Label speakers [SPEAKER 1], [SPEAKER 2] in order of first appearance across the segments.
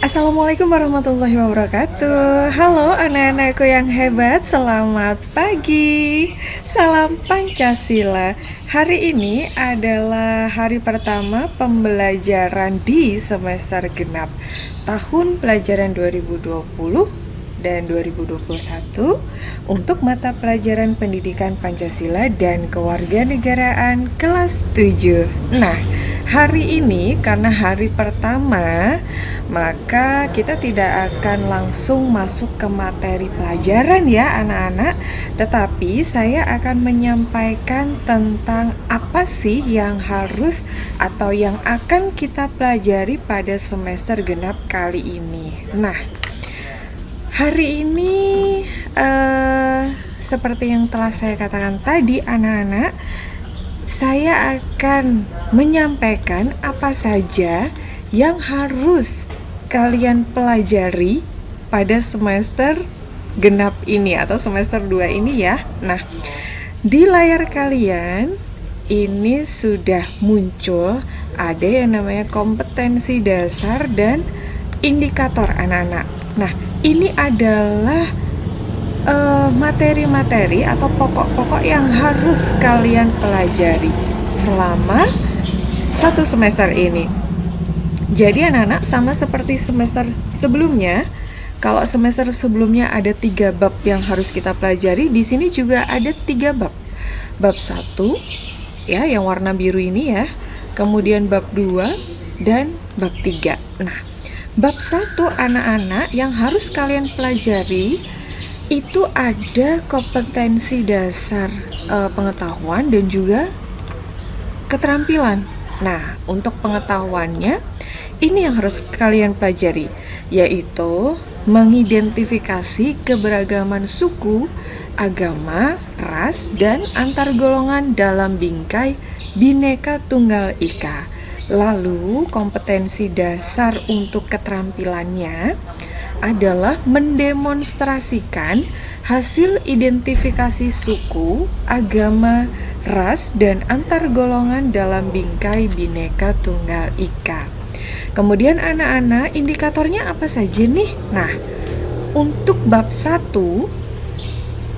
[SPEAKER 1] Assalamualaikum warahmatullahi wabarakatuh. Halo anak-anakku yang hebat, selamat pagi. Salam Pancasila. Hari ini adalah hari pertama pembelajaran di semester genap tahun pelajaran 2020 dan 2021 untuk mata pelajaran pendidikan Pancasila dan kewarganegaraan kelas 7. Nah, hari ini karena hari pertama, maka kita tidak akan langsung masuk ke materi pelajaran ya anak-anak, tetapi saya akan menyampaikan tentang apa sih yang harus atau yang akan kita pelajari pada semester genap kali ini. Nah, hari ini seperti yang telah saya katakan tadi anak-anak, saya akan menyampaikan apa saja yang harus kalian pelajari pada semester genap ini atau semester 2 ini ya. Nah, di layar kalian ini sudah muncul ada yang namanya kompetensi dasar dan indikator anak-anak. Nah, ini adalah materi-materi atau pokok-pokok yang harus kalian pelajari selama satu semester ini. Jadi anak-anak sama seperti semester sebelumnya, kalau semester sebelumnya ada 3 bab yang harus kita pelajari, di sini juga ada 3 bab. Bab 1 ya yang warna biru ini ya, kemudian bab 2 dan bab 3. Nah, bab 1 anak-anak yang harus kalian pelajari itu ada kompetensi dasar pengetahuan dan juga keterampilan. Nah, untuk pengetahuannya ini yang harus kalian pelajari, yaitu mengidentifikasi keberagaman suku, agama, ras, dan antar golongan dalam bingkai Bhinneka Tunggal Ika. Lalu kompetensi dasar untuk keterampilannya adalah mendemonstrasikan hasil identifikasi suku, agama, ras, dan antar golongan dalam bingkai Bhinneka Tunggal Ika. Kemudian anak-anak, indikatornya apa saja nih? Nah, untuk bab 1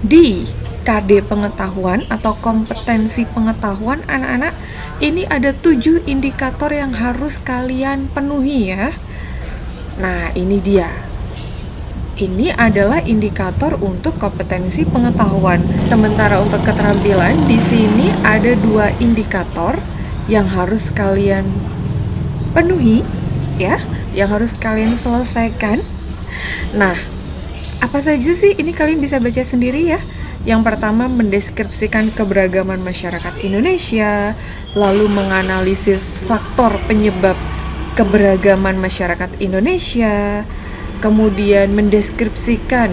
[SPEAKER 1] di KD pengetahuan atau kompetensi pengetahuan anak-anak, ini ada 7 indikator yang harus kalian penuhi ya. Nah, ini dia. Ini adalah indikator untuk kompetensi pengetahuan. Sementara untuk keterampilan, di sini ada 2 indikator yang harus kalian penuhi ya, yang harus kalian selesaikan. Nah, apa saja sih? Ini kalian bisa baca sendiri ya. Yang pertama, mendeskripsikan keberagaman masyarakat Indonesia, lalu menganalisis faktor penyebab keberagaman masyarakat Indonesia, kemudian mendeskripsikan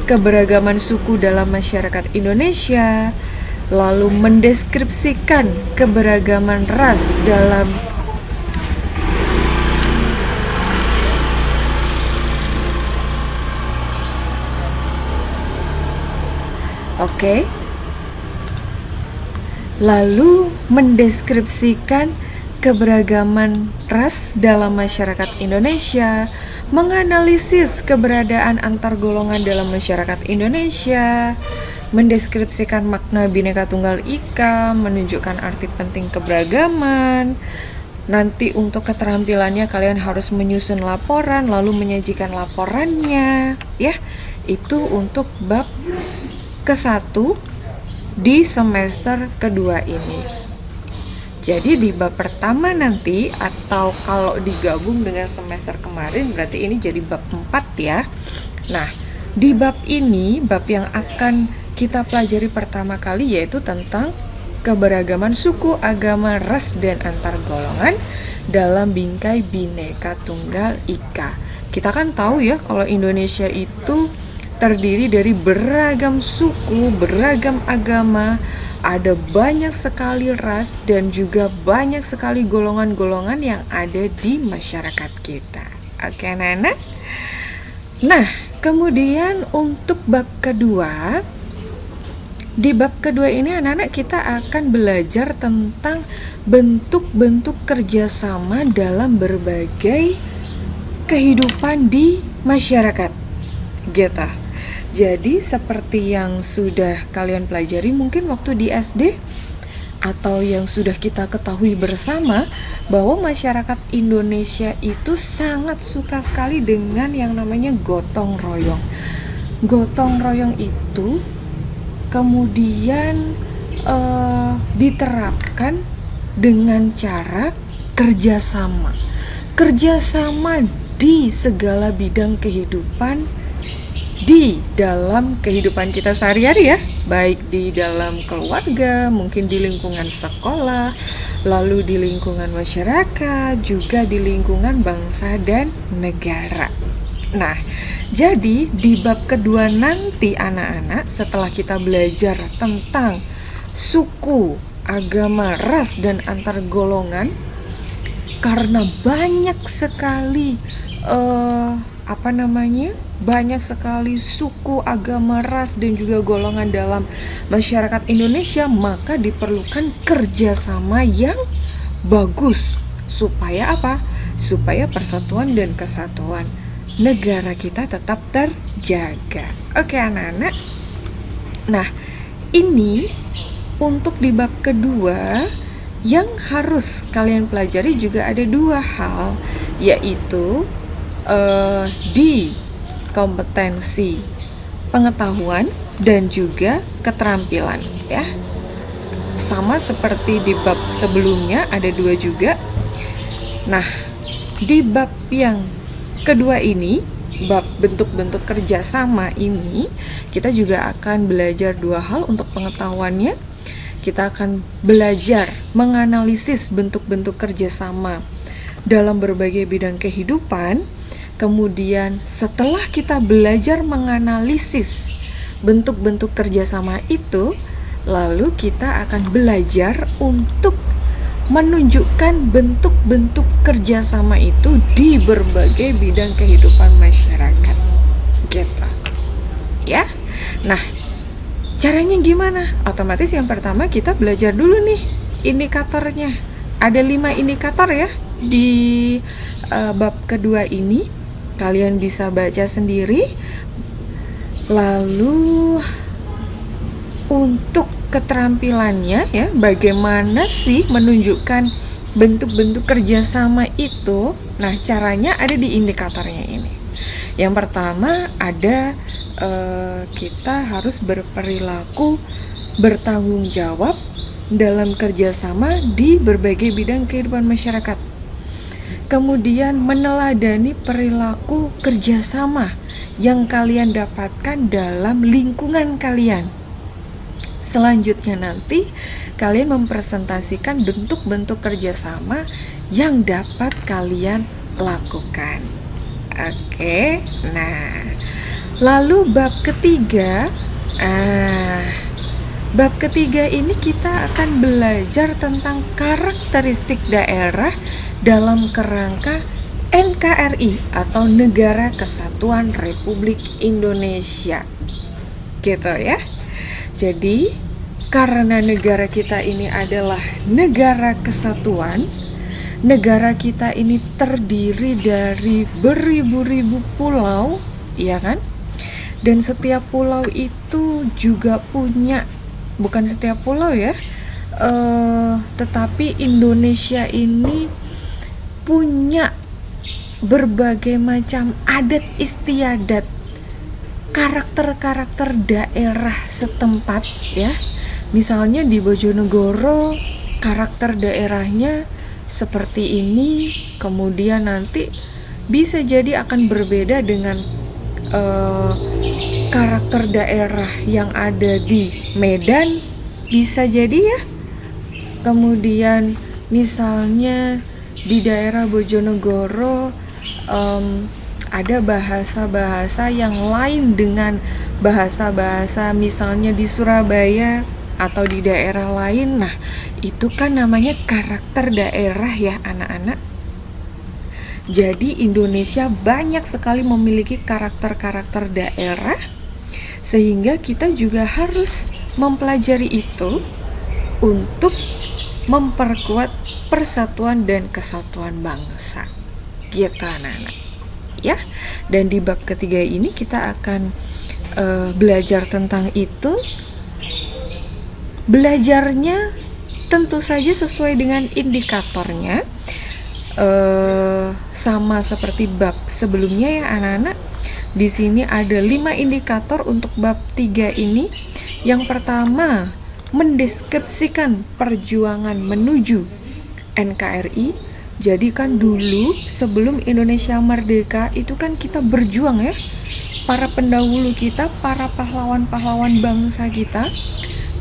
[SPEAKER 1] keberagaman suku dalam masyarakat Indonesia, lalu mendeskripsikan keberagaman ras dalam lalu mendeskripsikan keberagaman ras dalam masyarakat Indonesia, menganalisis keberadaan antar golongan dalam masyarakat Indonesia, mendeskripsikan makna Bhinneka Tunggal Ika, menunjukkan arti penting keberagaman. Nanti untuk keterampilannya kalian harus menyusun laporan, lalu menyajikan laporannya ya. Itu untuk bab ke-1 di semester kedua ini. Jadi di bab pertama nanti, atau kalau digabung dengan semester kemarin, berarti ini jadi bab 4 ya. Nah, di bab ini, bab yang akan kita pelajari pertama kali yaitu tentang keberagaman suku, agama, ras, dan antar golongan dalam bingkai Bhinneka Tunggal Ika. Kita kan tahu ya kalau Indonesia itu terdiri dari beragam suku, beragam agama, ada banyak sekali ras dan juga banyak sekali golongan-golongan yang ada di masyarakat kita. Oke anak-anak? Nah, kemudian untuk bab kedua, di bab kedua ini anak-anak kita akan belajar tentang bentuk-bentuk kerjasama dalam berbagai kehidupan di masyarakat gitu. Jadi seperti yang sudah kalian pelajari mungkin waktu di SD, atau yang sudah kita ketahui bersama, bahwa masyarakat Indonesia itu sangat suka sekali dengan yang namanya gotong royong. Gotong royong itu kemudian diterapkan dengan cara kerjasama di segala bidang kehidupan, di dalam kehidupan kita sehari-hari ya, baik di dalam keluarga, mungkin di lingkungan sekolah, lalu di lingkungan masyarakat, juga di lingkungan bangsa dan negara. Nah, jadi di bab kedua nanti anak-anak, setelah kita belajar tentang suku, agama, ras, dan antar golongan, karena banyak sekali banyak sekali suku, agama, ras, dan juga golongan dalam masyarakat Indonesia, maka diperlukan kerjasama yang bagus. Supaya apa? Supaya persatuan dan kesatuan negara kita tetap terjaga. Oke anak-anak. Nah, ini untuk di bab kedua yang harus kalian pelajari juga ada dua hal, yaitu di kompetensi pengetahuan dan juga keterampilan ya. Sama seperti di bab sebelumnya ada dua juga. Nah, di bab yang kedua ini, bab bentuk-bentuk kerjasama ini, kita juga akan belajar dua hal untuk pengetahuannya. Kita akan belajar menganalisis bentuk-bentuk kerjasama dalam berbagai bidang kehidupan. Kemudian setelah kita belajar menganalisis bentuk-bentuk kerjasama itu, lalu kita akan belajar untuk menunjukkan bentuk-bentuk kerjasama itu di berbagai bidang kehidupan masyarakat gitu ya. Nah, caranya gimana? Otomatis yang pertama kita belajar dulu nih indikatornya. Ada 5 indikator ya di bab kedua ini. Kalian bisa baca sendiri. Lalu untuk keterampilannya ya, bagaimana sih menunjukkan bentuk-bentuk kerjasama itu? Nah, caranya ada di indikatornya ini. Yang pertama ada kita harus berperilaku bertanggung jawab dalam kerjasama di berbagai bidang kehidupan masyarakat. Kemudian meneladani perilaku kerjasama yang kalian dapatkan dalam lingkungan kalian. Selanjutnya nanti kalian mempresentasikan bentuk-bentuk kerjasama yang dapat kalian lakukan. Oke, nah lalu bab ketiga. Bab ketiga ini kita akan belajar tentang karakteristik daerah dalam kerangka NKRI atau Negara Kesatuan Republik Indonesia. Gitu ya. Jadi, karena negara kita ini adalah negara kesatuan, negara kita ini terdiri dari beribu-ribu pulau, ya kan? Dan setiap pulau itu juga punya, bukan setiap pulau ya, tetapi Indonesia ini punya berbagai macam adat istiadat, karakter-karakter daerah setempat ya. Misalnya di Bojonegoro karakter daerahnya seperti ini, kemudian nanti bisa jadi akan berbeda dengan karakter daerah yang ada di Medan, bisa jadi ya. Kemudian misalnya di daerah Bojonegoro ada bahasa-bahasa yang lain dengan bahasa-bahasa misalnya di Surabaya atau di daerah lain. Nah, itu kan namanya karakter daerah ya anak-anak. Jadi Indonesia banyak sekali memiliki karakter-karakter daerah, sehingga kita juga harus mempelajari itu untuk memperkuat persatuan dan kesatuan bangsa. Gitu anak-anak. ya. Dan di bab ketiga ini kita akan belajar tentang itu. Belajarnya tentu saja sesuai dengan indikatornya, sama seperti bab sebelumnya ya anak-anak. Di sini ada 5 indikator untuk bab 3 ini. Yang pertama, mendeskripsikan perjuangan menuju NKRI. Jadi kan dulu sebelum Indonesia merdeka itu kan kita berjuang ya. Para pendahulu kita, para pahlawan-pahlawan bangsa kita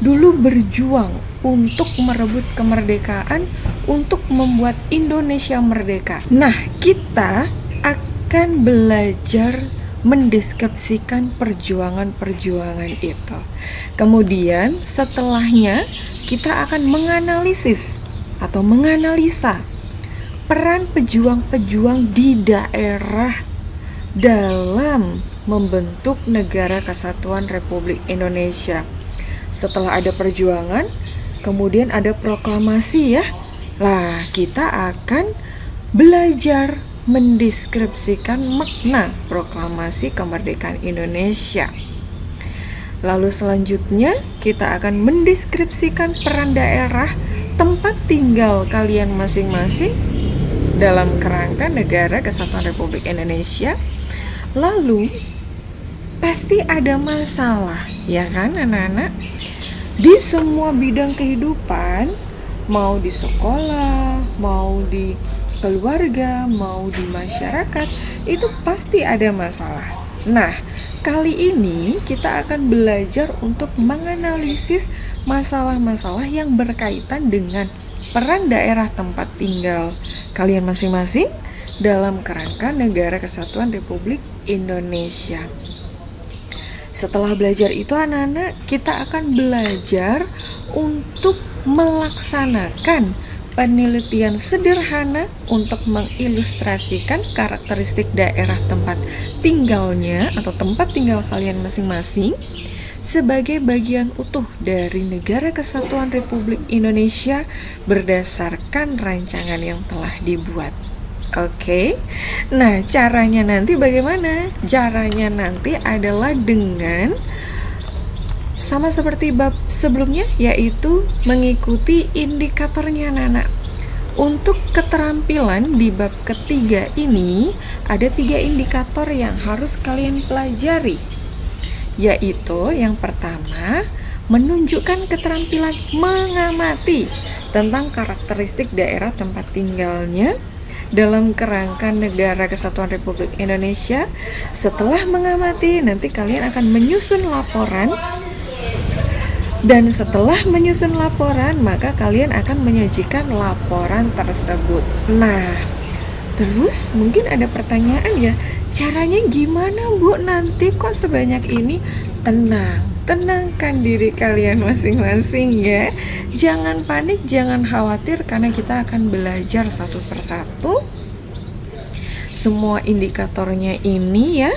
[SPEAKER 1] dulu berjuang untuk merebut kemerdekaan, untuk membuat Indonesia merdeka. Nah, kita akan belajar mendeskripsikan perjuangan-perjuangan itu. Kemudian setelahnya kita akan menganalisis atau menganalisa peran pejuang-pejuang di daerah dalam membentuk Negara Kesatuan Republik Indonesia. Setelah ada perjuangan, kemudian ada proklamasi ya. Lah, kita akan belajar mendeskripsikan makna proklamasi kemerdekaan Indonesia. Lalu selanjutnya kita akan mendeskripsikan peran daerah tempat tinggal kalian masing-masing dalam kerangka Negara Kesatuan Republik Indonesia. Lalu pasti ada masalah, ya kan anak-anak? Di semua bidang kehidupan, mau di sekolah, mau di keluarga, mau di masyarakat, itu pasti ada masalah. Nah, kali ini kita akan belajar untuk menganalisis masalah-masalah yang berkaitan dengan peran daerah tempat tinggal kalian masing-masing dalam kerangka Negara Kesatuan Republik Indonesia. Setelah belajar itu anak-anak, kita akan belajar untuk melaksanakan penelitian sederhana untuk mengilustrasikan karakteristik daerah tempat tinggalnya atau tempat tinggal kalian masing-masing sebagai bagian utuh dari Negara Kesatuan Republik Indonesia berdasarkan rancangan yang telah dibuat. Oke. Nah, caranya nanti bagaimana? Caranya nanti adalah dengan sama seperti bab sebelumnya, yaitu mengikuti indikatornya anak-anak. Untuk keterampilan di bab ketiga ini ada 3 indikator yang harus kalian pelajari, yaitu yang pertama, menunjukkan keterampilan mengamati tentang karakteristik daerah tempat tinggalnya dalam kerangka Negara Kesatuan Republik Indonesia. Setelah mengamati, nanti kalian akan menyusun laporan. Dan setelah menyusun laporan, maka kalian akan menyajikan laporan tersebut. Nah, terus mungkin ada pertanyaan ya, caranya gimana Bu? Nanti kok sebanyak ini? Tenangkan diri kalian masing-masing ya. Jangan panik, jangan khawatir, karena kita akan belajar satu persatu semua indikatornya ini ya.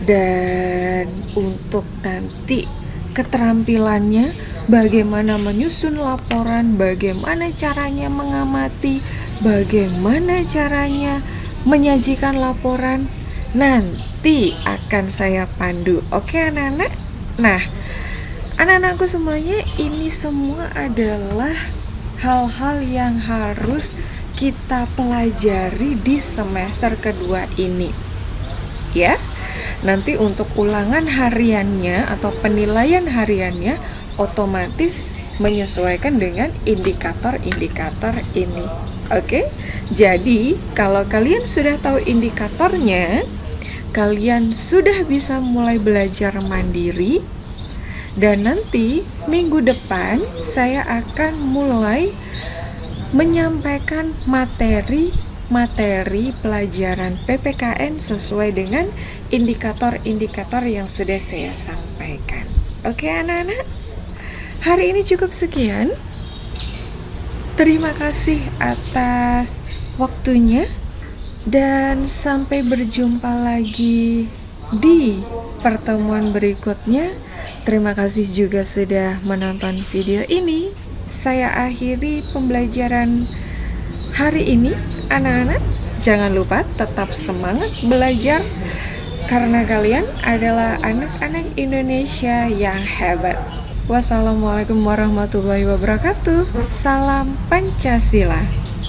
[SPEAKER 1] Dan untuk nanti keterampilannya, bagaimana menyusun laporan, bagaimana caranya mengamati, bagaimana caranya menyajikan laporan, nanti akan saya pandu. Oke anak-anak? Nah, anak-anakku semuanya, ini semua adalah hal-hal yang harus kita pelajari di semester kedua ini ya. Nanti untuk ulangan hariannya atau penilaian hariannya otomatis menyesuaikan dengan indikator-indikator ini. Oke? Jadi, kalau kalian sudah tahu indikatornya, kalian sudah bisa mulai belajar mandiri. Dan nanti minggu depan saya akan mulai menyampaikan materi pelajaran PPKN sesuai dengan indikator-indikator yang sudah saya sampaikan. Oke anak-anak, hari ini cukup sekian. Terima kasih atas waktunya dan sampai berjumpa lagi di pertemuan berikutnya. Terima kasih juga sudah menonton video ini. Saya akhiri pembelajaran hari ini anak-anak. Jangan lupa tetap semangat belajar karena kalian adalah anak-anak Indonesia yang hebat. Wassalamualaikum warahmatullahi wabarakatuh. Salam Pancasila.